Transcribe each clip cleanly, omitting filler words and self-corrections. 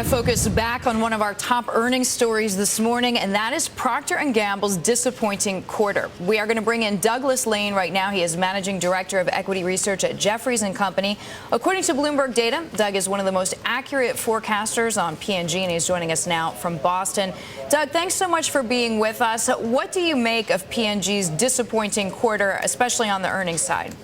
Focus back on one of our top earnings stories this morning, and that is Procter & Gamble's disappointing quarter. We are going to bring in Douglas Lane right now. He is Managing Director of Equity Research at Jefferies Co. According to Bloomberg data, Doug is one of the most accurate forecasters on P&G, and he's joining us now from Boston. Doug, thanks so much for being with us. What do you make of P&G's disappointing quarter, especially on the earnings side?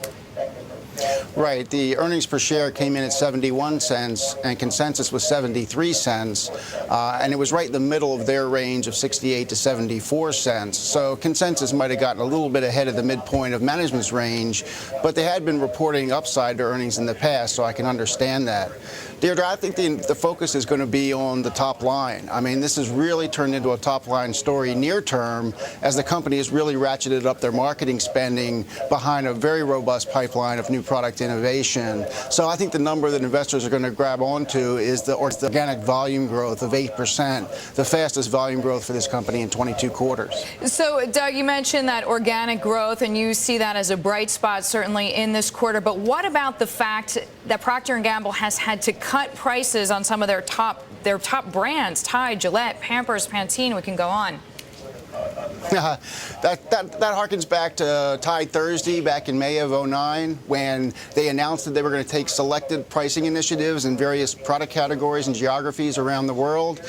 Right. The earnings per share came in at 71 cents and consensus was 73 cents. And it was right in the middle of their range of 68 to 74 cents. So consensus might have gotten a little bit ahead of the midpoint of management's range, but they had been reporting upside to earnings in the past, so I can understand that. Deirdre, I think the focus is going to be on the top line. I mean, this has really turned into a top line story near term as the company has really ratcheted up their marketing spending behind a very robust pipeline of new product innovation. So I think the number that investors are going to grab onto is the organic volume growth of 8%, the fastest volume growth for this company in 22 quarters. So, Doug, you mentioned that organic growth, and you see that as a bright spot certainly in this quarter. But what about the fact that Procter & Gamble has had to cut prices on some of their top brands, Tide, Gillette, Pampers, Pantene? We can go on. That harkens back to Tide Thursday back in May of '09 when they announced that they were going to take selected pricing initiatives in various product categories and geographies around the world.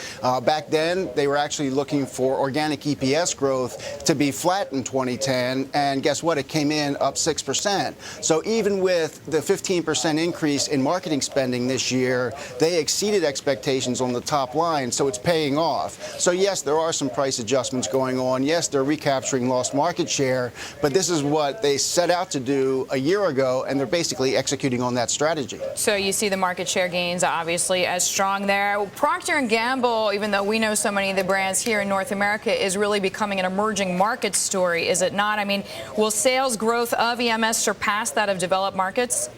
Back then, they were actually looking for organic EPS growth to be flat in 2010, and guess what? It came in up 6%. So even with the 15% increase in marketing spending this year, they exceeded expectations on the top line, so it's paying off. So yes, there are some price adjustments going on. Yes, they're recapturing lost market share, but this is what they set out to do a year ago, and they're basically executing on that strategy. So you see the market share gains obviously as strong there. Procter & Gamble, even though we know so many of the brands here in North America, is really becoming an emerging market story, is it not? I mean, will sales growth of EMS surpass that of developed markets?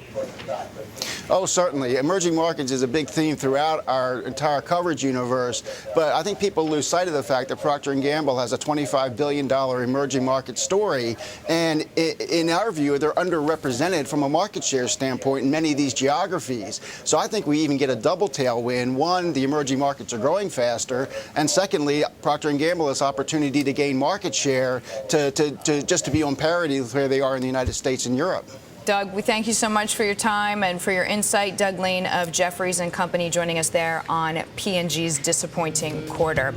Oh, certainly. Emerging markets is a big theme throughout our entire coverage universe, but I think people lose sight of the fact that Procter & Gamble has a $25 billion emerging market story, and in our view, they're underrepresented from a market share standpoint in many of these geographies. So I think we even get a double tailwind. One, the emerging markets are growing faster, and secondly, Procter & Gamble has opportunity to gain market share to be on parity with where they are in the United States and Europe. Doug, we thank you so much for your time and for your insight. Doug Lane of Jefferies & Company joining us there on P&G's disappointing quarter.